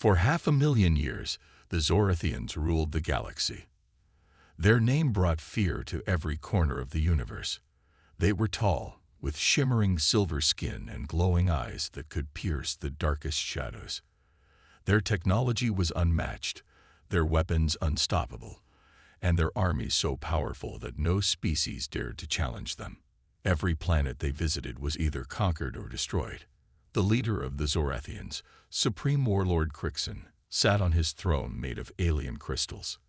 For 500,000 years, the Zorathians ruled the galaxy. Their name brought fear to every corner of the universe. They were tall, with shimmering silver skin and glowing eyes that could pierce the darkest shadows. Their technology was unmatched, their weapons unstoppable, and their armies so powerful that no species dared to challenge them. Every planet they visited was either conquered or destroyed. The leader of the Zorathians, Supreme Warlord Crixin, sat on his throne made of alien crystals.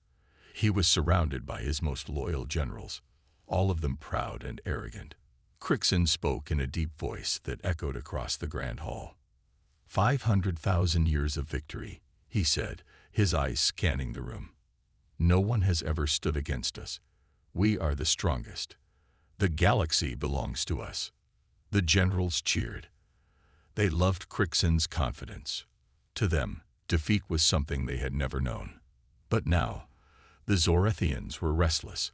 He was surrounded by his most loyal generals, all of them proud and arrogant. Crixin spoke in a deep voice that echoed across the grand hall. 500,000 years of victory, he said, his eyes scanning the room. No one has ever stood against us. We are the strongest. The galaxy belongs to us. The generals cheered. They loved Crixin's confidence. To them, defeat was something they had never known. But now, the Zorathians were restless.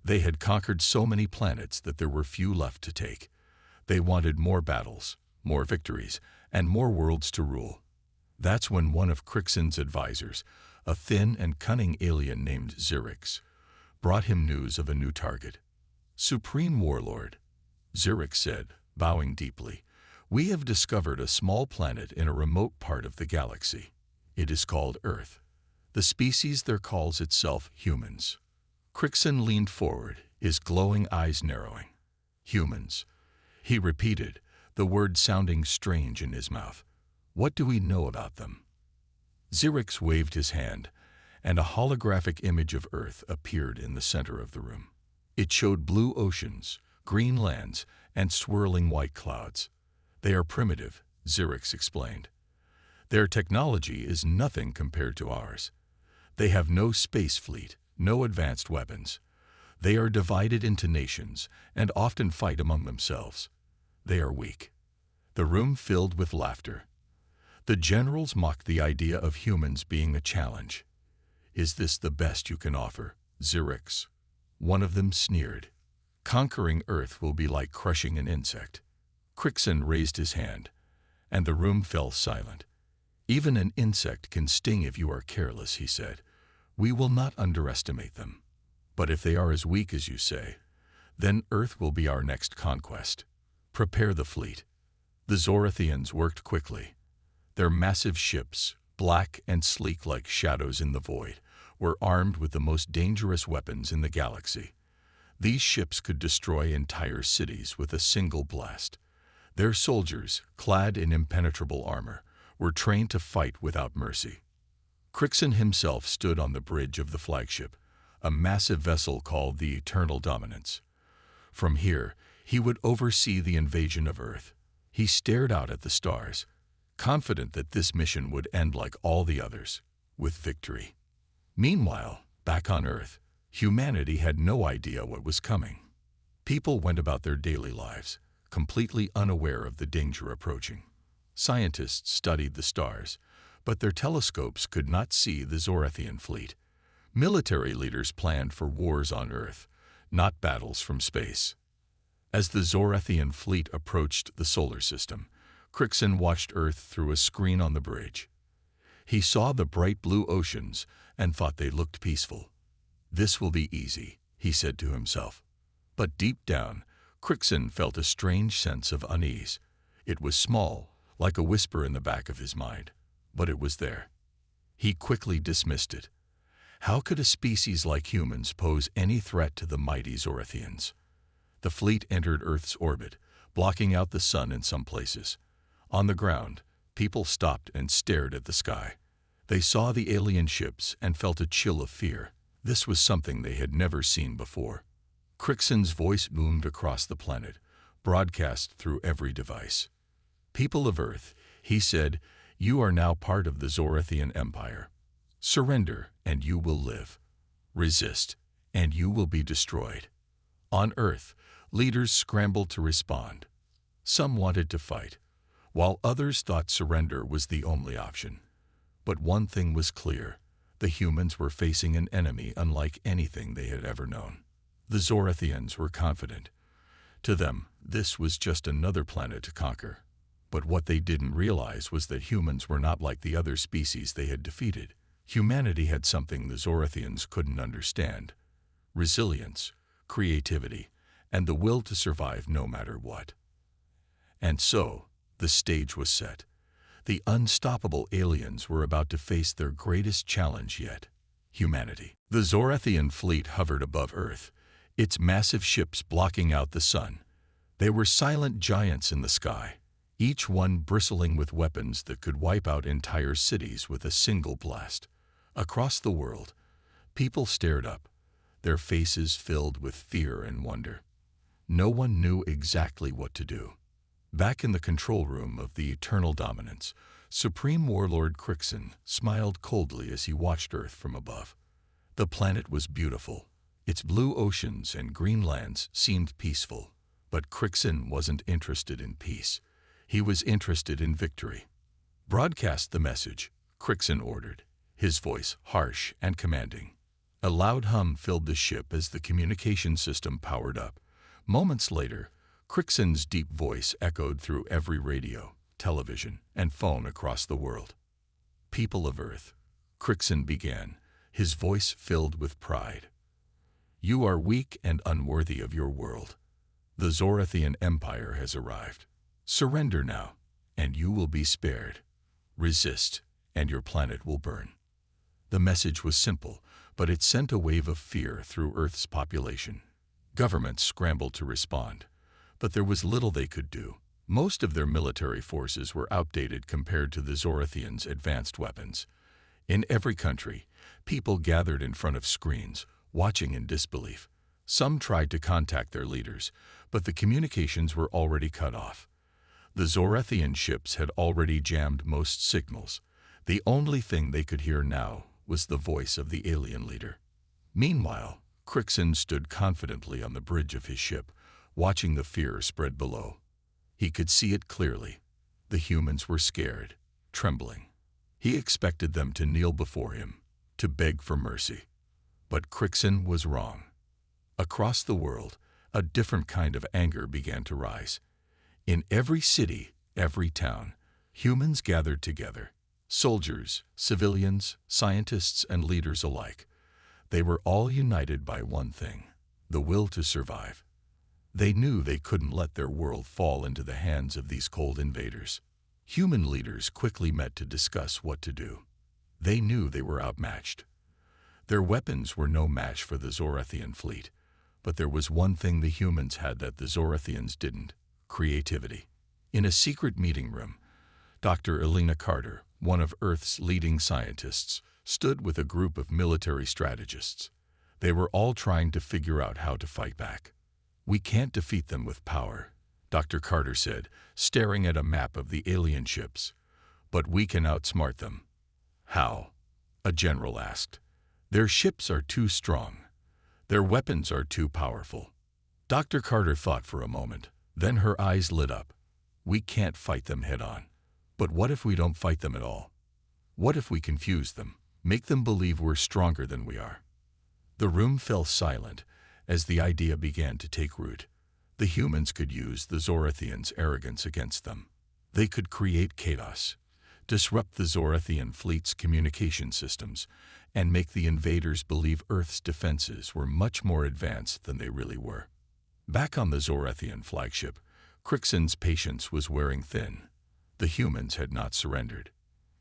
They had conquered so many planets that there were few left to take. They wanted more battles, more victories, and more worlds to rule. That's when one of Crixin's advisors, a thin and cunning alien named Xerix, brought him news of a new target. Supreme Warlord, Xerix said, bowing deeply, we have discovered a small planet in a remote part of the galaxy. It is called Earth. The species there calls itself humans. Crixin leaned forward, his glowing eyes narrowing. Humans. He repeated, the word sounding strange in his mouth. What do we know about them? Xerix waved his hand, and a holographic image of Earth appeared in the center of the room. It showed blue oceans, green lands, and swirling white clouds. They are primitive, Xerix explained. Their technology is nothing compared to ours. They have no space fleet, no advanced weapons. They are divided into nations and often fight among themselves. They are weak. The room filled with laughter. The generals mocked the idea of humans being a challenge. Is this the best you can offer, Xerix? One of them sneered. Conquering Earth will be like crushing an insect. Crixin raised his hand, and the room fell silent. Even an insect can sting if you are careless, he said. We will not underestimate them. But if they are as weak as you say, then Earth will be our next conquest. Prepare the fleet. The Zorathians worked quickly. Their massive ships, black and sleek like shadows in the void, were armed with the most dangerous weapons in the galaxy. These ships could destroy entire cities with a single blast. Their soldiers, clad in impenetrable armor, were trained to fight without mercy. Crixin himself stood on the bridge of the flagship, a massive vessel called the Eternal Dominance. From here, he would oversee the invasion of Earth. He stared out at the stars, confident that this mission would end like all the others, with victory. Meanwhile, back on Earth, humanity had no idea what was coming. People went about their daily lives, completely unaware of the danger approaching. Scientists studied the stars, but their telescopes could not see the Zorathian fleet. Military leaders planned for wars on Earth, not battles from space. As the Zorathian fleet approached the solar system, Crixin watched Earth through a screen on the bridge. He saw the bright blue oceans and thought they looked peaceful. This will be easy, he said to himself. But deep down, Crixin felt a strange sense of unease. It was small, like a whisper in the back of his mind, but it was there. He quickly dismissed it. How could a species like humans pose any threat to the mighty Zorathians? The fleet entered Earth's orbit, blocking out the sun in some places. On the ground, people stopped and stared at the sky. They saw the alien ships and felt a chill of fear. This was something they had never seen before. Crixin's voice boomed across the planet, broadcast through every device. People of Earth, he said, you are now part of the Zorathian Empire. Surrender, and you will live. Resist, and you will be destroyed. On Earth, leaders scrambled to respond. Some wanted to fight, while others thought surrender was the only option. But one thing was clear. The humans were facing an enemy unlike anything they had ever known. The Zorathians were confident. To them, this was just another planet to conquer. But what they didn't realize was that humans were not like the other species they had defeated. Humanity had something the Zorathians couldn't understand: resilience, creativity, and the will to survive no matter what. And so, the stage was set. The unstoppable aliens were about to face their greatest challenge yet: humanity. The Zorathian fleet hovered above Earth, its massive ships blocking out the sun. They were silent giants in the sky, each one bristling with weapons that could wipe out entire cities with a single blast. Across the world, people stared up, their faces filled with fear and wonder. No one knew exactly what to do. Back in the control room of the Eternal Dominance, Supreme Warlord Crixin smiled coldly as he watched Earth from above. The planet was beautiful. Its blue oceans and green lands seemed peaceful. But Crixin wasn't interested in peace. He was interested in victory. "Broadcast the message," Crixin ordered, his voice harsh and commanding. A loud hum filled the ship as the communication system powered up. Moments later, Crixin's deep voice echoed through every radio, television, and phone across the world. "People of Earth," Crixin began, his voice filled with pride. "You are weak and unworthy of your world. The Zorathian Empire has arrived. Surrender now, and you will be spared. Resist, and your planet will burn." The message was simple, but it sent a wave of fear through Earth's population. Governments scrambled to respond, but there was little they could do. Most of their military forces were outdated compared to the Zorathians' advanced weapons. In every country, people gathered in front of screens, watching in disbelief. Some tried to contact their leaders, but the communications were already cut off. The Zorathian ships had already jammed most signals. The only thing they could hear now was the voice of the alien leader. Meanwhile, Crixin stood confidently on the bridge of his ship, watching the fear spread below. He could see it clearly. The humans were scared, trembling. He expected them to kneel before him, to beg for mercy. But Crixin was wrong. Across the world, a different kind of anger began to rise. In every city, every town, humans gathered together. Soldiers, civilians, scientists, and leaders alike. They were all united by one thing: the will to survive. They knew they couldn't let their world fall into the hands of these cold invaders. Human leaders quickly met to discuss what to do. They knew they were outmatched. Their weapons were no match for the Zorathian fleet, but there was one thing the humans had that the Zorathians didn't: creativity. In a secret meeting room, Dr. Elena Carter, one of Earth's leading scientists, stood with a group of military strategists. They were all trying to figure out how to fight back. "We can't defeat them with power," Dr. Carter said, staring at a map of the alien ships. "But we can outsmart them." "How?" a general asked. "Their ships are too strong. Their weapons are too powerful." Dr. Carter thought for a moment. Then her eyes lit up. "We can't fight them head-on. But what if we don't fight them at all? What if we confuse them, make them believe we're stronger than we are?" The room fell silent as the idea began to take root. The humans could use the Zorathians' arrogance against them. They could create chaos, disrupt the Zorathian fleet's communication systems, and make the invaders believe Earth's defenses were much more advanced than they really were. Back on the Zorathian flagship, Crixin's patience was wearing thin. The humans had not surrendered.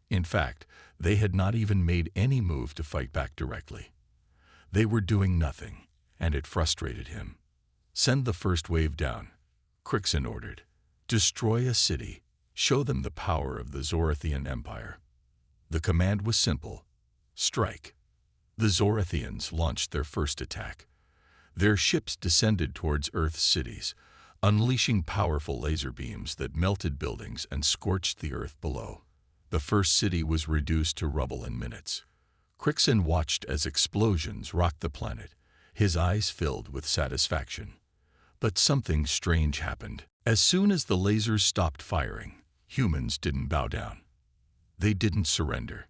In fact, they had not even made any move to fight back directly. They were doing nothing, and it frustrated him. "Send the first wave down," Crixin ordered. "Destroy a city. Show them the power of the Zorathian Empire." The command was simple: strike. The Zorathians launched their first attack. Their ships descended towards Earth's cities, unleashing powerful laser beams that melted buildings and scorched the Earth below. The first city was reduced to rubble in minutes. Crixin watched as explosions rocked the planet, his eyes filled with satisfaction. But something strange happened. As soon as the lasers stopped firing, humans didn't bow down. They didn't surrender.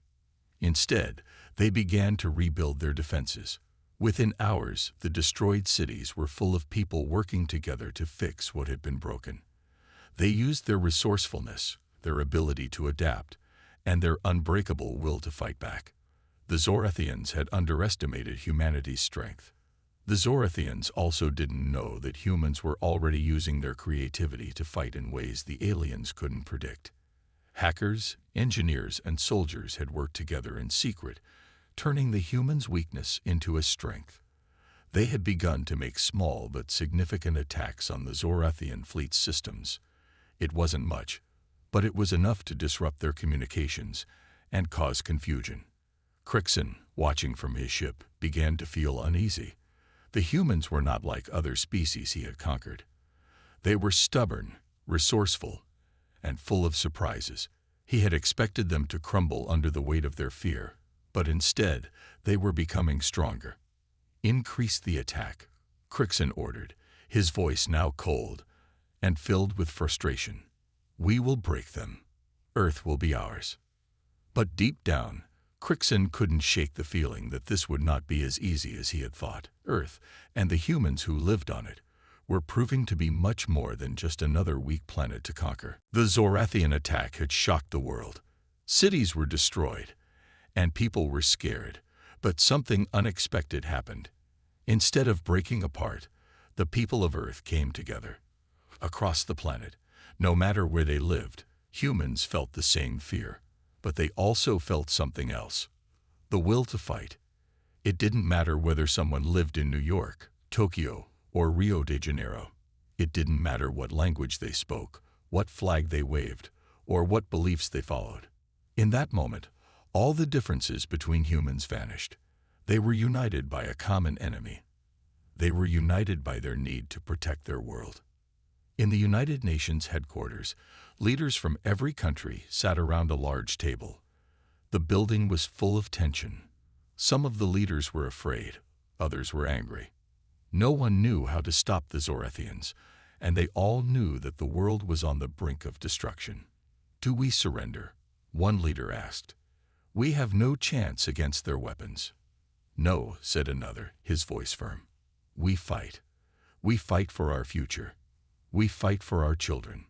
Instead, they began to rebuild their defenses. Within hours, the destroyed cities were full of people working together to fix what had been broken. They used their resourcefulness, their ability to adapt, and their unbreakable will to fight back. The Zorathians had underestimated humanity's strength. The Zorathians also didn't know that humans were already using their creativity to fight in ways the aliens couldn't predict. Hackers, engineers, and soldiers had worked together in secret, turning the humans' weakness into a strength. They had begun to make small but significant attacks on the Zorathian fleet's systems. It wasn't much, but it was enough to disrupt their communications and cause confusion. Crixon, watching from his ship, began to feel uneasy. The humans were not like other species he had conquered. They were stubborn, resourceful, and full of surprises. He had expected them to crumble under the weight of their fear, but instead they were becoming stronger. "Increase the attack," Crixon ordered, his voice now cold and filled with frustration. "We will break them. Earth will be ours." But deep down, Crixon couldn't shake the feeling that this would not be as easy as he had thought. Earth, and the humans who lived on it, were proving to be much more than just another weak planet to conquer. The Zorathian attack had shocked the world. Cities were destroyed, and people were scared, but something unexpected happened. Instead of breaking apart, the people of Earth came together. Across the planet, no matter where they lived, humans felt the same fear, but they also felt something else: the will to fight. It didn't matter whether someone lived in New York, Tokyo, or Rio de Janeiro. It didn't matter what language they spoke, what flag they waved, or what beliefs they followed. In that moment, all the differences between humans vanished. They were united by a common enemy. They were united by their need to protect their world. In the United Nations headquarters, leaders from every country sat around a large table. The building was full of tension. Some of the leaders were afraid, others were angry. No one knew how to stop the Zorathians, and they all knew that the world was on the brink of destruction. "Do we surrender?" one leader asked. "We have no chance against their weapons." "No," said another, his voice firm. "We fight. We fight for our future. We fight for our children."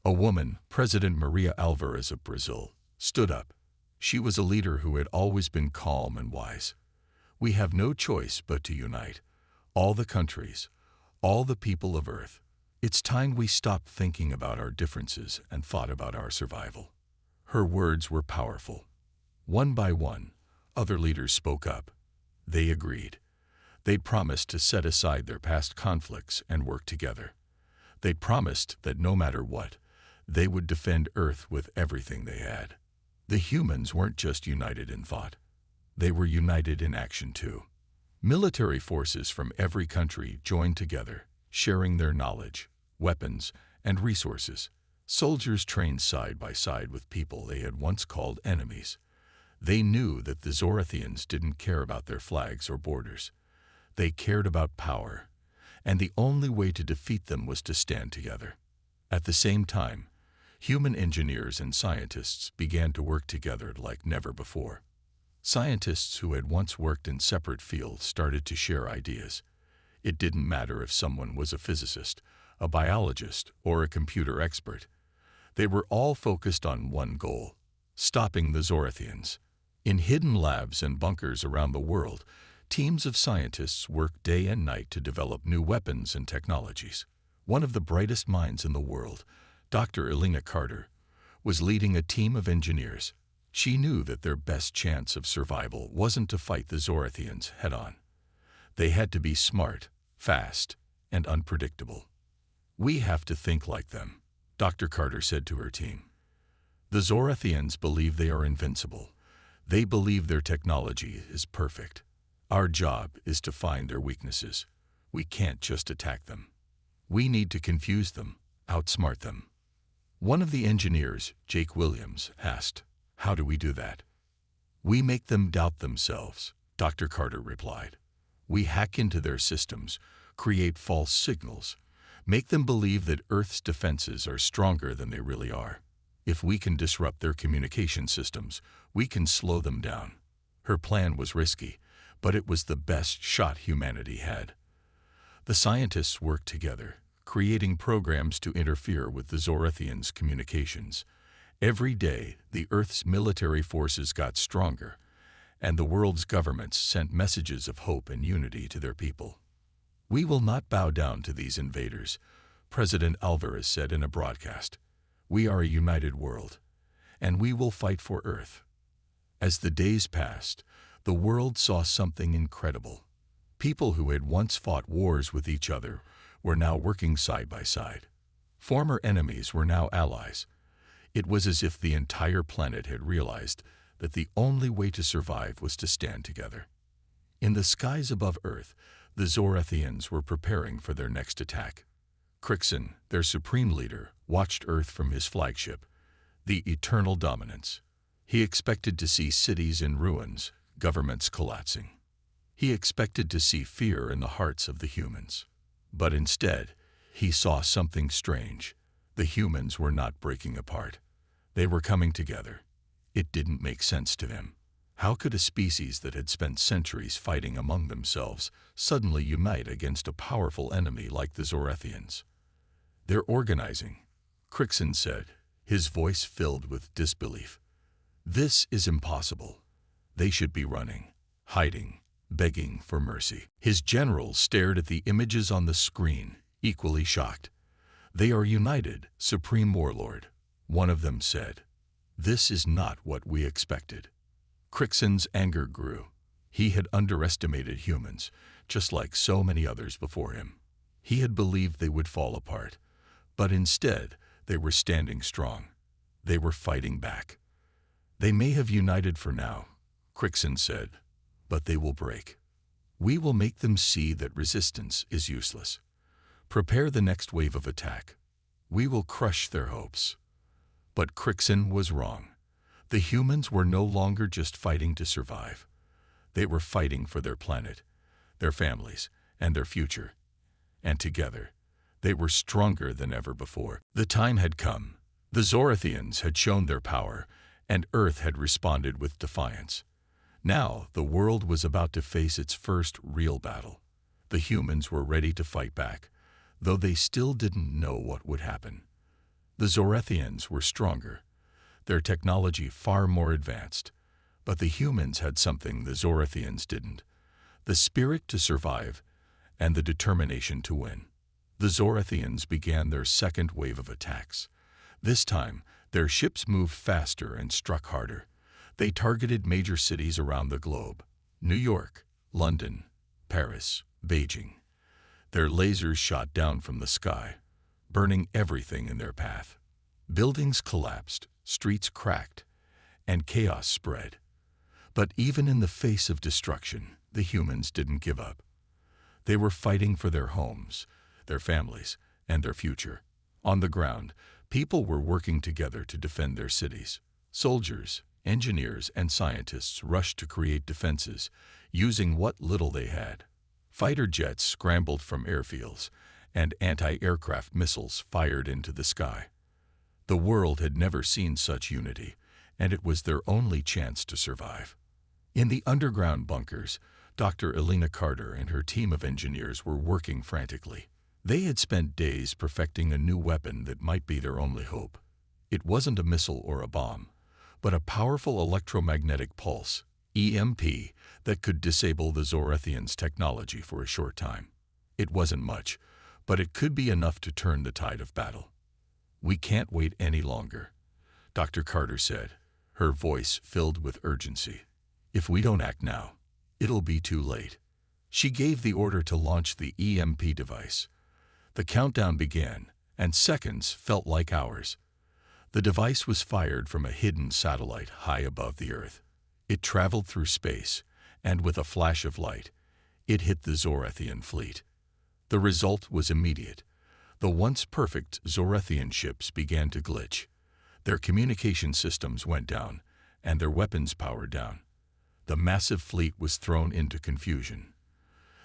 A woman, President Maria Alvarez of Brazil, stood up. She was a leader who had always been calm and wise. "We have no choice but to unite. All the countries, all the people of Earth. It's time we stopped thinking about our differences and thought about our survival." Her words were powerful. One by one, other leaders spoke up. They agreed. They'd promised to set aside their past conflicts and work together. They'd promised that no matter what, they would defend Earth with everything they had. The humans weren't just united in thought. They were united in action too. Military forces from every country joined together, sharing their knowledge, weapons, and resources. Soldiers trained side by side with people they had once called enemies. They knew that the Zorathians didn't care about their flags or borders. They cared about power, and the only way to defeat them was to stand together. At the same time, human engineers and scientists began to work together like never before. Scientists who had once worked in separate fields started to share ideas. It didn't matter if someone was a physicist, a biologist, or a computer expert. They were all focused on one goal: stopping the Zorathians. In hidden labs and bunkers around the world, teams of scientists worked day and night to develop new weapons and technologies. One of the brightest minds in the world, Dr. Elena Carter, was leading a team of engineers. She knew that their best chance of survival wasn't to fight the Zorathians head-on. They had to be smart, fast, and unpredictable. "We have to think like them," Dr. Carter said to her team. "The Zorathians believe they are invincible. They believe their technology is perfect. Our job is to find their weaknesses. We can't just attack them. We need to confuse them, outsmart them." One of the engineers, Jake Williams, asked, "How do we do that?" "We make them doubt themselves," Dr. Carter replied. "We hack into their systems, create false signals, make them believe that Earth's defenses are stronger than they really are. If we can disrupt their communication systems, we can slow them down." Her plan was risky, but it was the best shot humanity had. The scientists worked together, creating programs to interfere with the Zorathians' communications. Every day, the Earth's military forces got stronger, and the world's governments sent messages of hope and unity to their people. "We will not bow down to these invaders," President Alvarez said in a broadcast. "We are a united world, and we will fight for Earth." As the days passed, the world saw something incredible. People who had once fought wars with each other were now working side by side. Former enemies were now allies. It was as if the entire planet had realized that the only way to survive was to stand together. In the skies above Earth, the Zorathians were preparing for their next attack. Crixon, their supreme leader, watched Earth from his flagship, the Eternal Dominance. He expected to see cities in ruins, governments collapsing. He expected to see fear in the hearts of the humans. But instead, he saw something strange. The humans were not breaking apart. They were coming together. It didn't make sense to him. How could a species that had spent centuries fighting among themselves suddenly unite against a powerful enemy like the Zorathians? "They're organizing," Crixon said, his voice filled with disbelief. "This is impossible. They should be running, hiding, begging for mercy." His generals stared at the images on the screen, equally shocked. "They are united, Supreme Warlord," one of them said. "This is not what we expected." Crixon's anger grew. He had underestimated humans, just like so many others before him. He had believed they would fall apart, but instead they were standing strong. They were fighting back. "They may have united for now," Crixon said, "but they will break. We will make them see that resistance is useless. Prepare the next wave of attack. We will crush their hopes." But Crixon was wrong. The humans were no longer just fighting to survive. They were fighting for their planet, their families, and their future. And together, they were stronger than ever before. The time had come. The Zorathians had shown their power, and Earth had responded with defiance. Now, the world was about to face its first real battle. The humans were ready to fight back, though they still didn't know what would happen. The Zorathians were stronger, their technology far more advanced, but the humans had something the Zorathians didn't: the spirit to survive and the determination to win. The Zorathians began their second wave of attacks. This time, their ships moved faster and struck harder. They targeted major cities around the globe: New York, London, Paris, Beijing. Their lasers shot down from the sky, burning everything in their path. Buildings collapsed, streets cracked, and chaos spread. But even in the face of destruction, the humans didn't give up. They were fighting for their homes, their families, and their future. On the ground, people were working together to defend their cities. Soldiers, engineers, and scientists rushed to create defenses, using what little they had. Fighter jets scrambled from airfields, and anti-aircraft missiles fired into the sky. The world had never seen such unity, and it was their only chance to survive. In the underground bunkers, Dr. Elena Carter and her team of engineers were working frantically. They had spent days perfecting a new weapon that might be their only hope. It wasn't a missile or a bomb, but a powerful electromagnetic pulse, EMP, that could disable the Zorathians' technology for a short time. It wasn't much, but it could be enough to turn the tide of battle. "We can't wait any longer," Dr. Carter said, her voice filled with urgency. "If we don't act now, it'll be too late." She gave the order to launch the EMP device. The countdown began, and seconds felt like hours. The device was fired from a hidden satellite high above the Earth. It traveled through space, and with a flash of light, it hit the Zorathian fleet. The result was immediate. The once perfect Zorathian ships began to glitch. Their communication systems went down, and their weapons powered down. The massive fleet was thrown into confusion.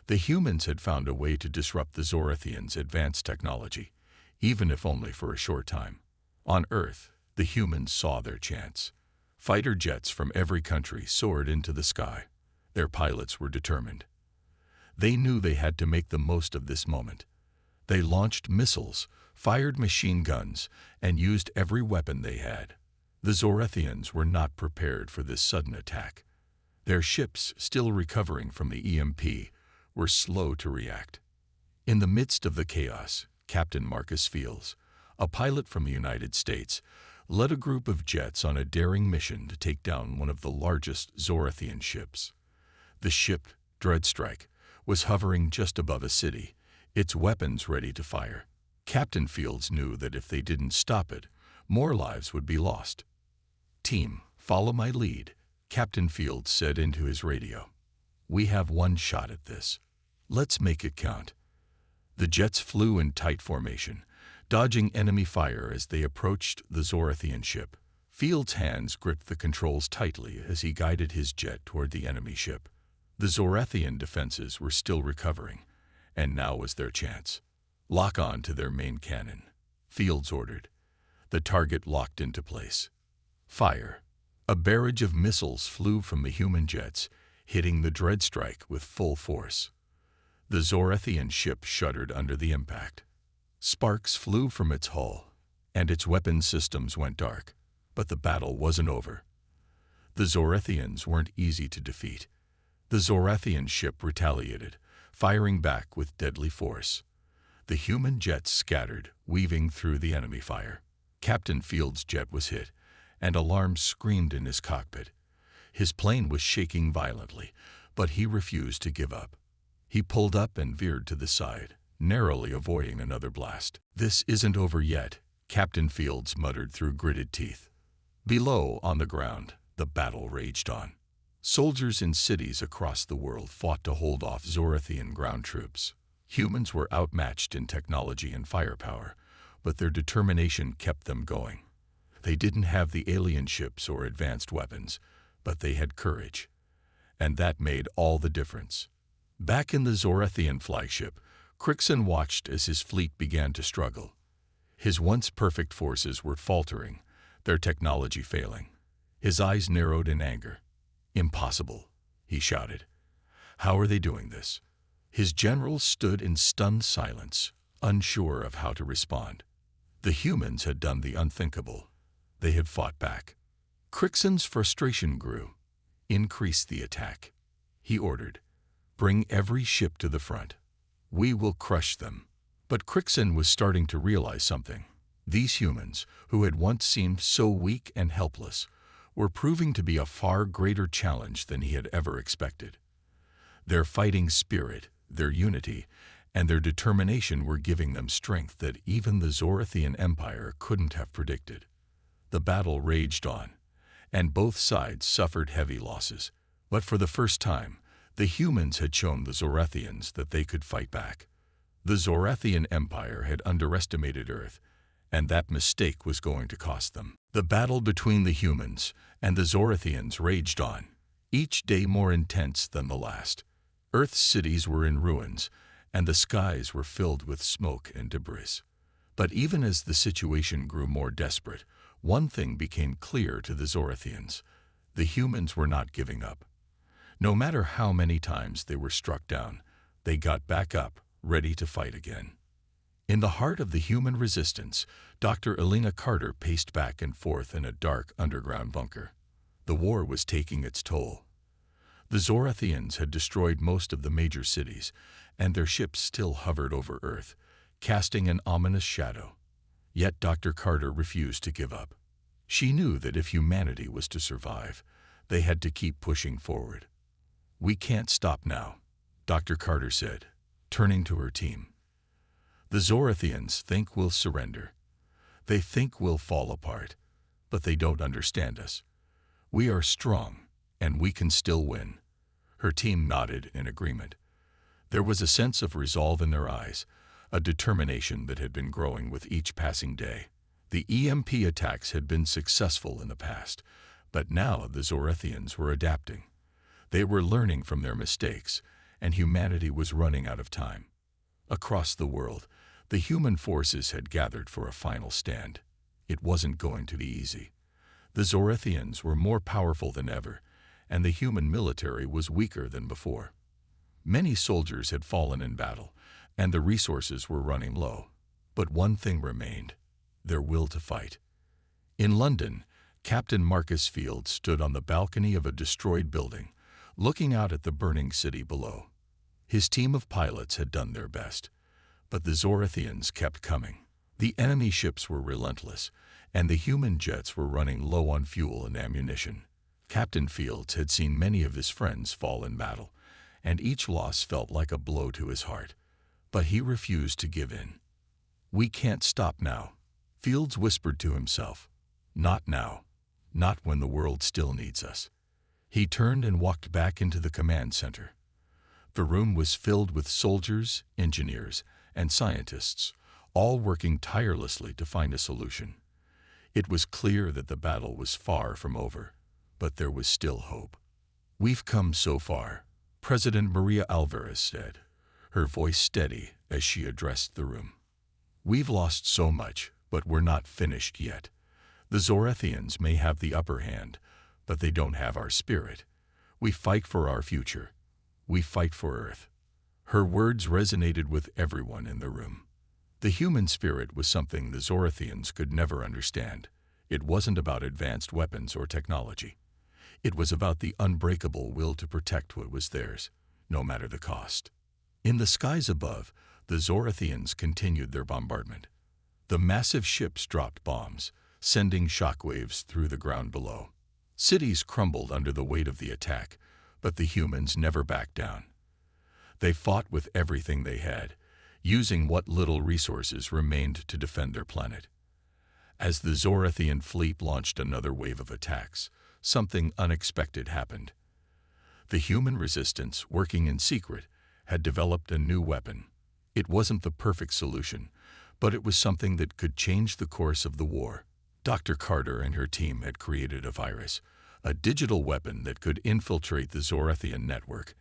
The humans had found a way to disrupt the Zorathians' advanced technology, even if only for a short time. On Earth, the humans saw their chance. Fighter jets from every country soared into the sky. Their pilots were determined. They knew they had to make the most of this moment. They launched missiles, fired machine guns, and used every weapon they had. The Zorathians were not prepared for this sudden attack. Their ships, still recovering from the EMP, were slow to react. In the midst of the chaos, Captain Marcus Fields, a pilot from the United States, led a group of jets on a daring mission to take down one of the largest Zorathian ships. The ship, Dreadstrike, was hovering just above a city, its weapons ready to fire. Captain Fields knew that if they didn't stop it, more lives would be lost. "Team, follow my lead," Captain Fields said into his radio. "We have one shot at this. Let's make it count." The jets flew in tight formation, dodging enemy fire as they approached the Zorathian ship. Fields' hands gripped the controls tightly as he guided his jet toward the enemy ship. The Zorathian defenses were still recovering, and now was their chance. "Lock on to their main cannon," Fields ordered. The target locked into place. Fire. A barrage of missiles flew from the human jets, hitting the Dreadstrike with full force. The Zorathian ship shuddered under the impact. Sparks flew from its hull, and its weapon systems went dark. But the battle wasn't over. The Zorathians weren't easy to defeat. The Zorathian ship retaliated, firing back with deadly force. The human jets scattered, weaving through the enemy fire. Captain Fields' jet was hit, and alarms screamed in his cockpit. His plane was shaking violently, but he refused to give up. He pulled up and veered to the side, narrowly avoiding another blast. "This isn't over yet," Captain Fields muttered through gritted teeth. Below, on the ground, the battle raged on. Soldiers in cities across the world fought to hold off Zorathian ground troops. Humans were outmatched in technology and firepower, but their determination kept them going. They didn't have the alien ships or advanced weapons, but they had courage. And that made all the difference. Back in the Zorathian flagship, Crixon watched as his fleet began to struggle. His once perfect forces were faltering, their technology failing. His eyes narrowed in anger. "Impossible," he shouted. "How are they doing this?" His generals stood in stunned silence, unsure of how to respond. The humans had done the unthinkable. They had fought back. Crixon's frustration grew. "Increase the attack," he ordered. "Bring every ship to the front. We will crush them." But Crixon was starting to realize something. These humans, who had once seemed so weak and helpless, were proving to be a far greater challenge than he had ever expected. Their fighting spirit, their unity, and their determination were giving them strength that even the Zorathian Empire couldn't have predicted. The battle raged on, and both sides suffered heavy losses. But for the first time, the humans had shown the Zorathians that they could fight back. The Zorathian Empire had underestimated Earth, and that mistake was going to cost them. The battle between the humans and the Zorathians raged on, each day more intense than the last. Earth's cities were in ruins, and the skies were filled with smoke and debris. But even as the situation grew more desperate, one thing became clear to the Zorathians. The humans were not giving up. No matter how many times they were struck down, they got back up, ready to fight again. In the heart of the human resistance, Dr. Elena Carter paced back and forth in a dark underground bunker. The war was taking its toll. The Zorathians had destroyed most of the major cities, and their ships still hovered over Earth, casting an ominous shadow. Yet Dr. Carter refused to give up. She knew that if humanity was to survive, they had to keep pushing forward. "We can't stop now," Dr. Carter said, turning to her team. "The Zorathians think we'll surrender. They think we'll fall apart, but they don't understand us. We are strong, and we can still win." Her team nodded in agreement. There was a sense of resolve in their eyes, a determination that had been growing with each passing day. The EMP attacks had been successful in the past, but now the Zorathians were adapting. They were learning from their mistakes, and humanity was running out of time. Across the world, the human forces had gathered for a final stand. It wasn't going to be easy. The Zorathians were more powerful than ever, and the human military was weaker than before. Many soldiers had fallen in battle, and the resources were running low. But one thing remained: their will to fight. In London, Captain Marcus Field stood on the balcony of a destroyed building, looking out at the burning city below. His team of pilots had done their best, but the Zorathians kept coming. The enemy ships were relentless, and the human jets were running low on fuel and ammunition. Captain Fields had seen many of his friends fall in battle, and each loss felt like a blow to his heart. But he refused to give in. "We can't stop now," Fields whispered to himself. "Not now. Not when the world still needs us." He turned and walked back into the command center. The room was filled with soldiers, engineers, and scientists, all working tirelessly to find a solution. It was clear that the battle was far from over, but there was still hope. "We've come so far," President Maria Alvarez said, her voice steady as she addressed the room. "We've lost so much, but we're not finished yet. The Zorathians may have the upper hand, but they don't have our spirit. We fight for our future. We fight for Earth." Her words resonated with everyone in the room. The human spirit was something the Zorathians could never understand. It wasn't about advanced weapons or technology. It was about the unbreakable will to protect what was theirs, no matter the cost. In the skies above, the Zorathians continued their bombardment. The massive ships dropped bombs, sending shockwaves through the ground below. Cities crumbled under the weight of the attack, but the humans never backed down. They fought with everything they had, using what little resources remained to defend their planet. As the Zorathian fleet launched another wave of attacks, something unexpected happened. The human resistance, working in secret, had developed a new weapon. It wasn't the perfect solution, but it was something that could change the course of the war. Dr. Carter and her team had created a virus, a digital weapon that could infiltrate the Zorathian network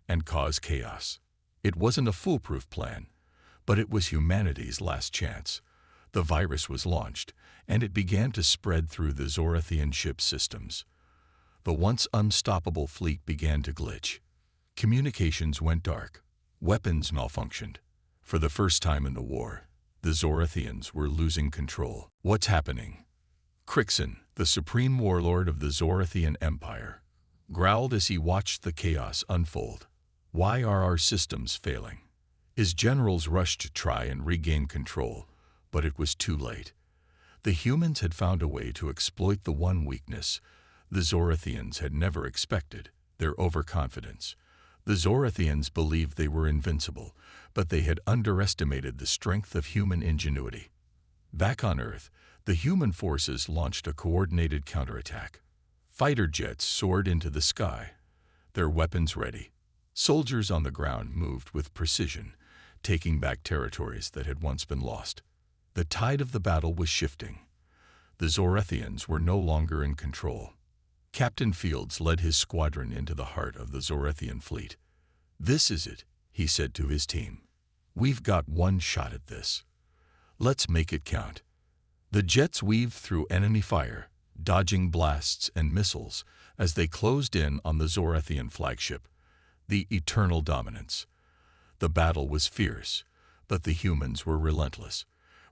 and cause chaos. It wasn't a foolproof plan, but it was humanity's last chance. The virus was launched, and it began to spread through the Zorathian ship systems. The once unstoppable fleet began to glitch. Communications went dark. Weapons malfunctioned. For the first time in the war, the Zorathians were losing control. "What's happening?" Crixon, the supreme warlord of the Zorathian Empire, growled as he watched the chaos unfold. "Why are our systems failing?" His generals rushed to try and regain control, but it was too late. The humans had found a way to exploit the one weakness the Zorathians had never expected: their overconfidence. The Zorathians believed they were invincible, but they had underestimated the strength of human ingenuity. Back on Earth, the human forces launched a coordinated counterattack. Fighter jets soared into the sky, their weapons ready. Soldiers on the ground moved with precision, taking back territories that had once been lost. The tide of the battle was shifting. The Zorathians were no longer in control. Captain Fields led his squadron into the heart of the Zorathian fleet. "This is it," he said to his team. "We've got one shot at this. Let's make it count." The jets weaved through enemy fire, dodging blasts and missiles as they closed in on the Zorathian flagship, the Eternal Dominance. The battle was fierce, but the humans were relentless.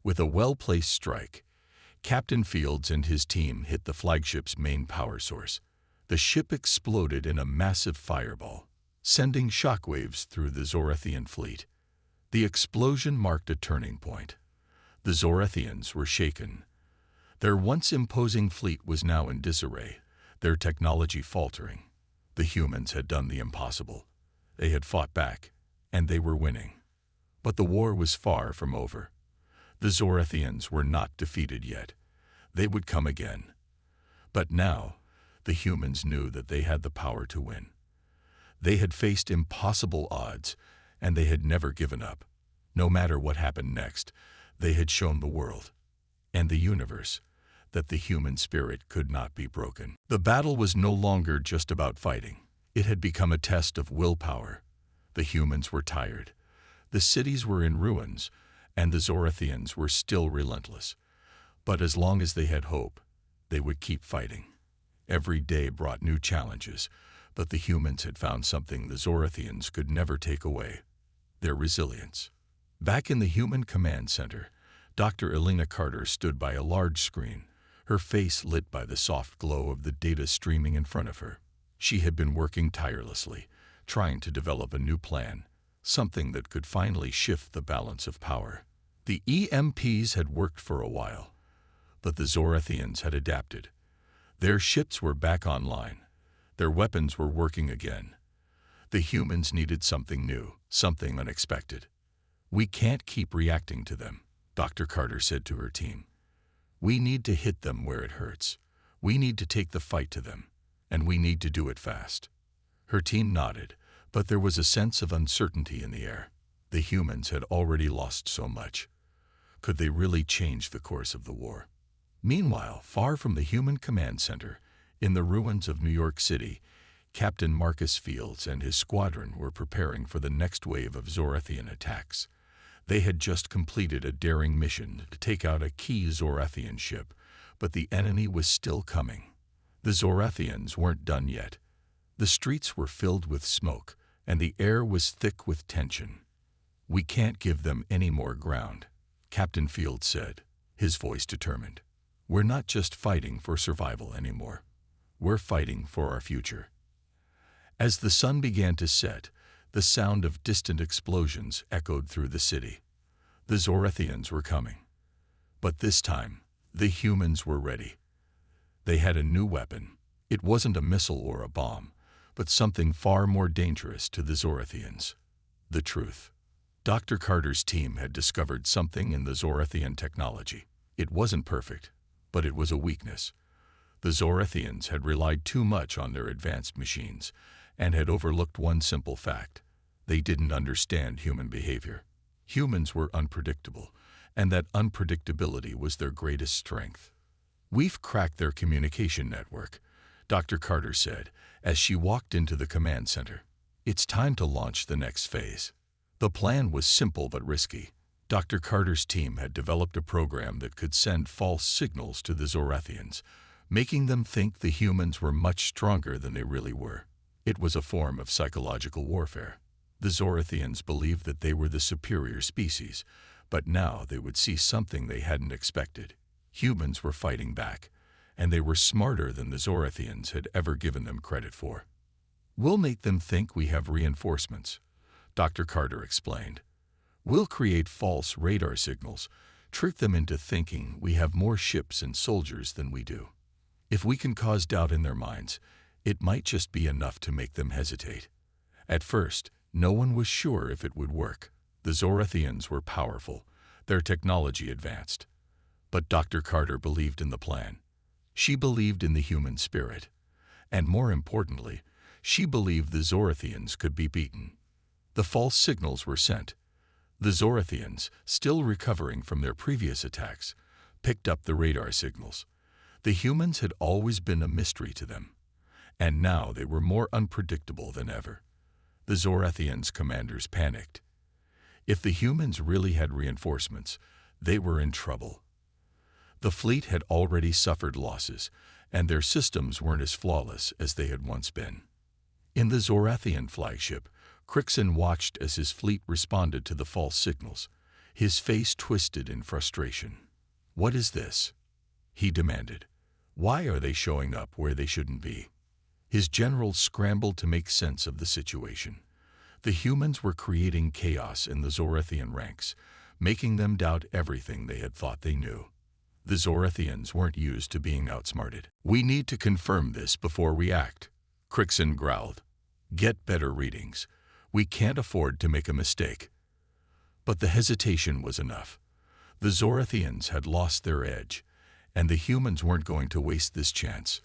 With a well-placed strike, Captain Fields and his team hit the flagship's main power source. The ship exploded in a massive fireball, sending shockwaves through the Zorathian fleet. The explosion marked a turning point. The Zorathians were shaken. Their once imposing fleet was now in disarray, their technology faltering. The humans had done the impossible. They had fought back, and they were winning. But the war was far from over. The Zorathians were not defeated yet. They would come again. But now, the humans knew that they had the power to win. They had faced impossible odds, and they had never given up. No matter what happened next, they had shown the world, and the universe, that the human spirit could not be broken. The battle was no longer just about fighting. It had become a test of willpower. The humans were tired. The cities were in ruins, and the Zorathians were still relentless. But as long as they had hope, they would keep fighting. Every day brought new challenges, but the humans had found something the Zorathians could never take away: their resilience. Back in the Human Command Center, Dr. Elena Carter stood by a large screen, her face lit by the soft glow of the data streaming in front of her. She had been working tirelessly, trying to develop a new plan, something that could finally shift the balance of power. The EMPs had worked for a while, but the Zorathians had adapted. Their ships were back online. Their weapons were working again. The humans needed something new, something unexpected. "We can't keep reacting to them," Dr. Carter said to her team. "We need to hit them where it hurts. We need to take the fight to them, and we need to do it fast." Her team nodded, but there was a sense of uncertainty in the air. The humans had already lost so much. Could they really change the course of the war? Meanwhile, far from the Human Command Center, in the ruins of New York City, Captain Marcus Fields and his squadron were preparing for the next wave of Zorathian attacks. They had just completed a daring mission to take out a key Zorathian ship, but the enemy was still coming. The Zorathians weren't done yet. The streets were filled with smoke, and the air was thick with tension. "We can't give them any more ground," Captain Fields said, his voice determined. "We're not just fighting for survival anymore. We're fighting for our future." As the sun began to set, the sound of distant explosions echoed through the city. The Zorathians were coming. But this time, the humans were ready. They had a new weapon. It wasn't a missile or a bomb, but something far more dangerous to the Zorathians: the truth. Dr. Carter's team had discovered something in the Zorathian technology. It wasn't perfect, but it was a weakness. The Zorathians had relied too much on their advanced machines and had overlooked one simple fact: they didn't understand human behavior. Humans were unpredictable, and that unpredictability was their greatest strength. "We've cracked their communication network," Dr. Carter said as she walked into the command center. "It's time to launch the next phase." The plan was simple but risky. Dr. Carter's team had developed a program that could send false signals to the Zorathians, making them think the humans were much stronger than they really were. It was a form of psychological warfare. The Zorathians believed that they were the superior species, but now they would see something they hadn't expected. Humans were fighting back, and they were smarter than the Zorathians had ever given them credit for. "We'll make them think we have reinforcements," Dr. Carter explained. "We'll create false radar signals, trick them into thinking we have more ships and soldiers than we do. If we can cause doubt in their minds, it might just be enough to make them hesitate." At first, no one was sure if it would work. The Zorathians were powerful, their technology advanced. But Dr. Carter believed in the plan. She believed in the human spirit. And more importantly, she believed the Zorathians could be beaten. The false signals were sent. The Zorathians, still recovering from their previous attacks, picked up the radar signals. The humans had always been a mystery to them, and now they were more unpredictable than ever. The Zorathians' commanders panicked. If the humans really had reinforcements, they were in trouble. The fleet had already suffered losses, and their systems weren't as flawless as they had once been. In the Zorathian flagship, Crixon watched as his fleet responded to the false signals, his face twisted in frustration. "What is this?" he demanded. "Why are they showing up where they shouldn't be?" His generals scrambled to make sense of the situation. The humans were creating chaos in the Zorathian ranks, making them doubt everything they had thought they knew. The Zorathians weren't used to being outsmarted. "We need to confirm this before we act," Crixon growled. "Get better readings. We can't afford to make a mistake." But the hesitation was enough. The Zorathians had lost their edge, and the humans weren't going to waste this chance.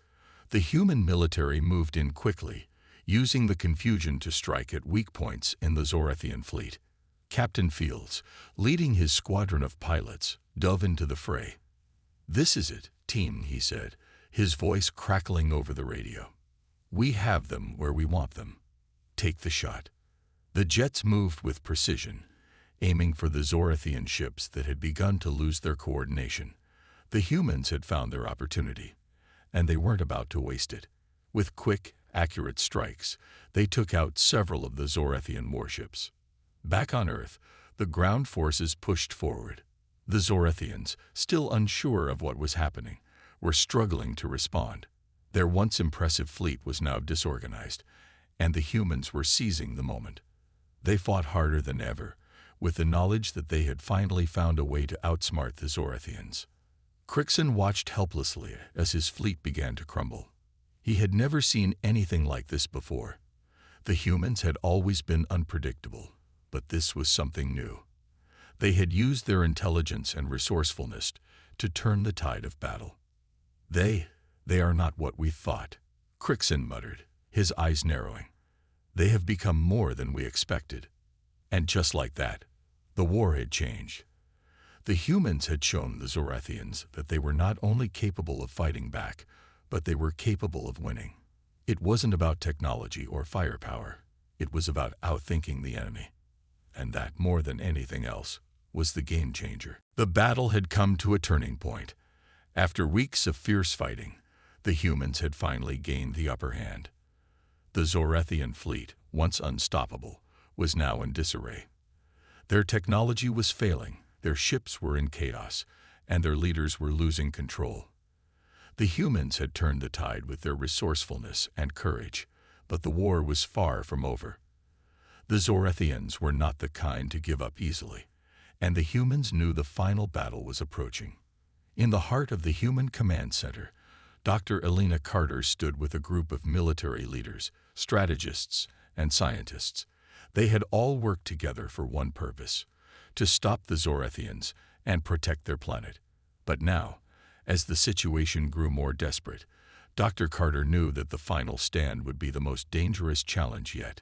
The human military moved in quickly, using the confusion to strike at weak points in the Zorathian fleet. Captain Fields, leading his squadron of pilots, dove into the fray. "This is it, team," he said, his voice crackling over the radio. "We have them where we want them. Take the shot." The jets moved with precision, aiming for the Zorathian ships that had begun to lose their coordination. The humans had found their opportunity, and they weren't about to waste it. With quick, accurate strikes, they took out several of the Zorathian warships. Back on Earth, The ground forces pushed forward. The Zorathians, still unsure of what was happening, were struggling to respond. Their once impressive fleet was now disorganized, and the humans were seizing the moment. They fought harder than ever, with the knowledge that they had finally found a way to outsmart the Zorathians. Crixon watched helplessly as his fleet began to crumble. He had never seen anything like this before. The humans had always been unpredictable, but this was something new. They had used their intelligence and resourcefulness to turn the tide of battle. They are not what we thought, Crixon muttered, his eyes narrowing. They have become more than we expected. And just like that, the war had changed. The humans had shown the Zorathians that they were not only capable of fighting back, but they were capable of winning. It wasn't about technology or firepower. It was about outthinking the enemy. And that, more than anything else, was the game changer. The battle had come to a turning point. After weeks of fierce fighting, the humans had finally gained the upper hand. The Zorathian fleet, once unstoppable, was now in disarray. Their technology was failing, their ships were in chaos, and their leaders were losing control. The humans had turned the tide with their resourcefulness and courage, but the war was far from over. The Zorathians were not the kind to give up easily, and the humans knew the final battle was approaching. In the heart of the human command center, Dr. Elena Carter stood with a group of military leaders, strategists, and scientists. They had all worked together for one purpose: to stop the Zorathians and protect their planet. But now, as the situation grew more desperate, Dr. Carter knew that the final stand would be the most dangerous challenge yet.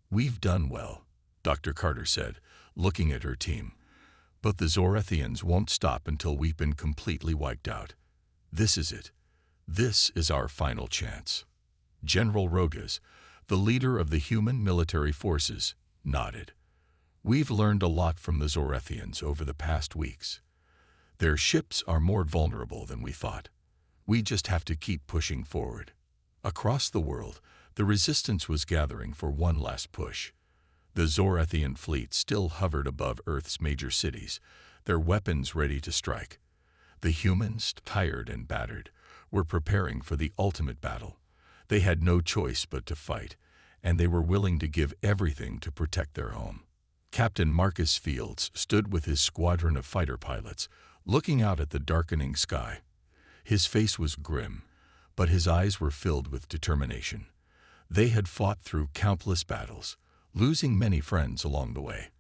"We've done well," Dr. Carter said, looking at her team. "But the Zorathians won't stop until we've been completely wiped out. This is it. This is our final chance." General Rogas, the leader of the human military forces, nodded. "We've learned a lot from the Zorathians over the past weeks. Their ships are more vulnerable than we thought. We just have to keep pushing forward." Across the world, the resistance was gathering for one last push. The Zorathian fleet still hovered above Earth's major cities, their weapons ready to strike. The humans, tired and battered, were preparing for the ultimate battle. They had no choice but to fight, and they were willing to give everything to protect their home. Captain Marcus Fields stood with his squadron of fighter pilots, looking out at the darkening sky. His face was grim, but his eyes were filled with determination. They had fought through countless battles, losing many friends along the way,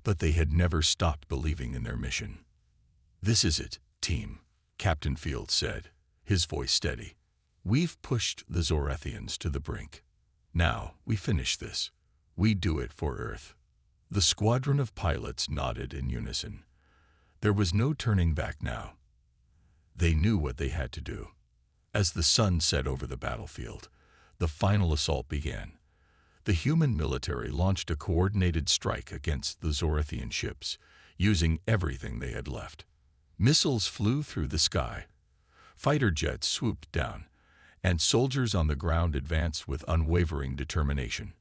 but they had never stopped believing in their mission. "This is it, team," Captain Fields said, his voice steady. "We've pushed the Zorathians to the brink. Now we finish this. We do it for Earth." The squadron of pilots nodded in unison. There was no turning back now. They knew what they had to do. As the sun set over the battlefield, the final assault began. The human military launched a coordinated strike against the Zorathian ships, using everything they had left. Missiles flew through the sky. Fighter jets swooped down, and soldiers on the ground advanced with unwavering determination.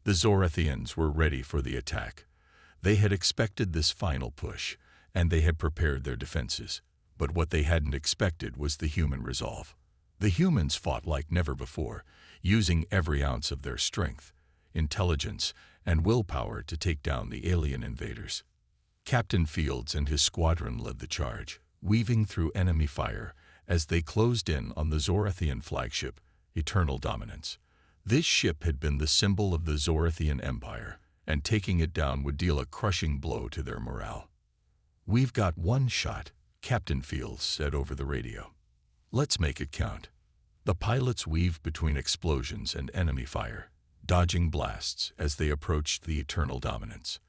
The Zorathians were ready for the attack. They had expected this final push, and they had prepared their defenses. But what they hadn't expected was the human resolve. The humans fought like never before, using every ounce of their strength, intelligence, and willpower to take down the alien invaders. Captain Fields and his squadron led the charge, weaving through enemy fire as they closed in on the Zorathian flagship, Eternal Dominance. This ship had been the symbol of the Zorathian Empire, and taking it down would deal a crushing blow to their morale. "We've got one shot," Captain Fields said over the radio. "Let's make it count." The pilots weaved between explosions and enemy fire, dodging blasts as they approached the Eternal Dominance.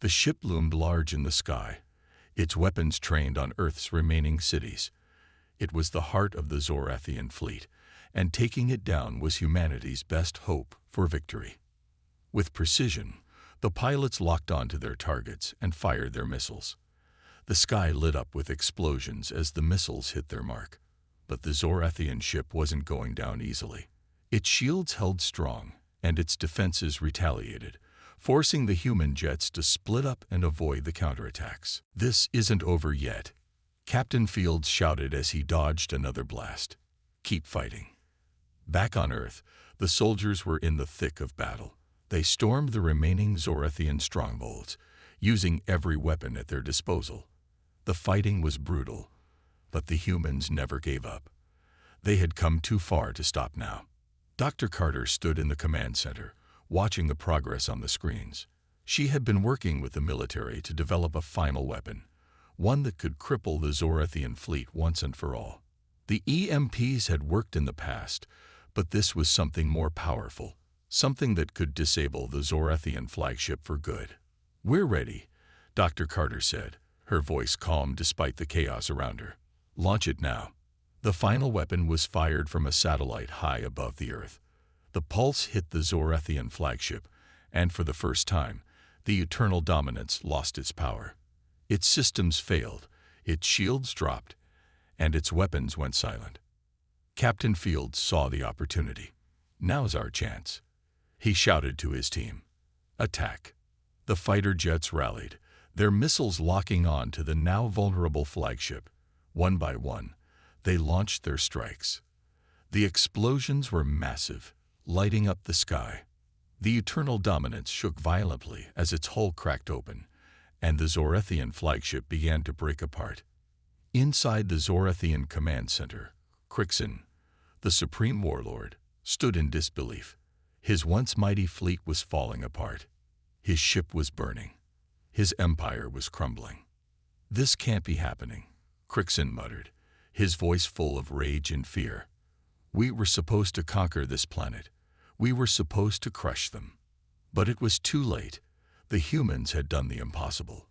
The ship loomed large in the sky, its weapons trained on Earth's remaining cities. It was the heart of the Zorathian fleet, and taking it down was humanity's best hope for victory. With precision, the pilots locked onto their targets and fired their missiles. The sky lit up with explosions as the missiles hit their mark. But the Zorathian ship wasn't going down easily. Its shields held strong, and its defenses retaliated, forcing the human jets to split up and avoid the counterattacks. "This isn't over yet," Captain Fields shouted as he dodged another blast. "Keep fighting." Back on Earth, the soldiers were in the thick of battle. They stormed the remaining Zorathian strongholds, using every weapon at their disposal. The fighting was brutal, but the humans never gave up. They had come too far to stop now. Dr. Carter stood in the command center, watching the progress on the screens. She had been working with the military to develop a final weapon, one that could cripple the Zorathian fleet once and for all. The EMPs had worked in the past, but this was something more powerful, something that could disable the Zorathian flagship for good. "We're ready," Dr. Carter said, her voice calm despite the chaos around her. "Launch it now." The final weapon was fired from a satellite high above the Earth. The pulse hit the Zorathian flagship, and for the first time, the Eternal Dominance lost its power. Its systems failed, its shields dropped, and its weapons went silent. Captain Fields saw the opportunity. "Now's our chance," he shouted to his team. "Attack." The fighter jets rallied, their missiles locking on to the now vulnerable flagship. One by one, they launched their strikes. The explosions were massive, lighting up the sky. The Eternal Dominance shook violently as its hull cracked open, and the Zorathian flagship began to break apart. Inside the Zorathian command center, Crixin, the supreme warlord, stood in disbelief. His once mighty fleet was falling apart. His ship was burning. His empire was crumbling. "This can't be happening," Crixin muttered, his voice full of rage and fear. "We were supposed to conquer this planet. We were supposed to crush them." But it was too late. The humans had done the impossible.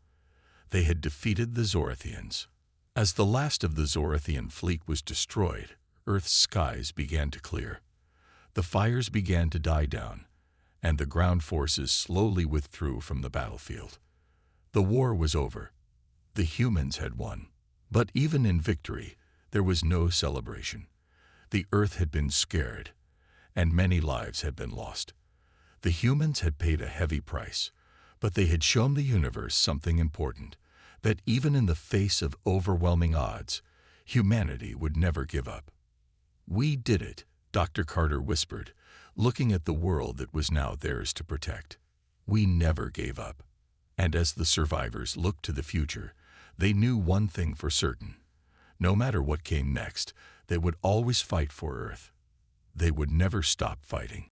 They had defeated the Zorathians. As the last of the Zorathian fleet was destroyed, Earth's skies began to clear. The fires began to die down, and the ground forces slowly withdrew from the battlefield. The war was over. The humans had won. But even in victory, there was no celebration. The Earth had been scared, and many lives had been lost. The humans had paid a heavy price, but they had shown the universe something important, that even in the face of overwhelming odds, humanity would never give up. "We did it," Dr. Carter whispered, looking at the world that was now theirs to protect. "We never gave up." And as the survivors looked to the future, they knew one thing for certain. No matter what came next, they would always fight for Earth. They would never stop fighting.